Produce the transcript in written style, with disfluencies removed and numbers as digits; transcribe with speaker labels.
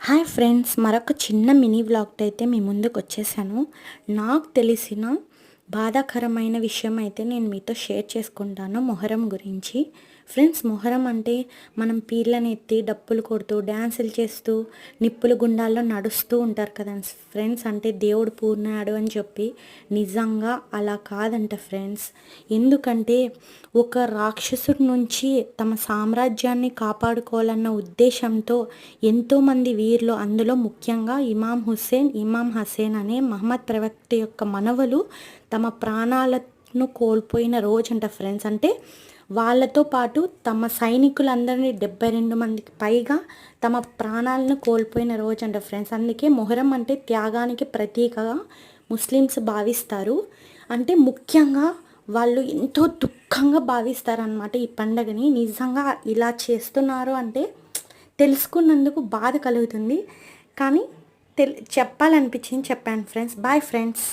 Speaker 1: Hi friends, మరొక చిన్న mini వ్లాగ్తో అయితే మీ ముందుకు వచ్చేసాను. నాకు తెలిసిన బాధాకరమైన విషయం అయితే నేను మీతో షేర్ చేసుకుంటాను మొహరం గురించి. ఫ్రెండ్స్, మొహరం అంటే మనం పీర్లను ఎత్తి డప్పులు కొడుతూ డ్యాన్సులు చేస్తూ నిప్పుల గుండాల్లో నడుస్తూ ఉంటారు కదా ఫ్రెండ్స్. అంటే దేవుడు పూర్ణాడు అని చెప్పి నిజంగా అలా కాదంట ఫ్రెండ్స్. ఎందుకంటే ఒక రాక్షసుడి నుంచి తమ సామ్రాజ్యాన్ని కాపాడుకోవాలన్న ఉద్దేశంతో ఎంతోమంది వీరులు, అందులో ముఖ్యంగా ఇమాం హసేన్ అనే మహమ్మద్ ప్రవక్త యొక్క మనవలు తమ ప్రాణాలను కోల్పోయిన రోజంట ఫ్రెండ్స్. అంటే వాళ్ళతో పాటు తమ సైనికులందరినీ 72 మందికి పైగా తమ ప్రాణాలను కోల్పోయిన రోజంట ఫ్రెండ్స్. అందుకే మొహరం అంటే త్యాగానికి ప్రతీకగా ముస్లిమ్స్ భావిస్తారు. అంటే ముఖ్యంగా వాళ్ళు ఎంతో దుఃఖంగా భావిస్తారనమాట ఈ పండగని. నిజంగా ఇలా చేస్తున్నారు అంటే తెలుసుకున్నందుకు బాధ కలుగుతుంది, కానీ చెప్పాలనిపించింది చెప్పాను ఫ్రెండ్స్. Bye friends.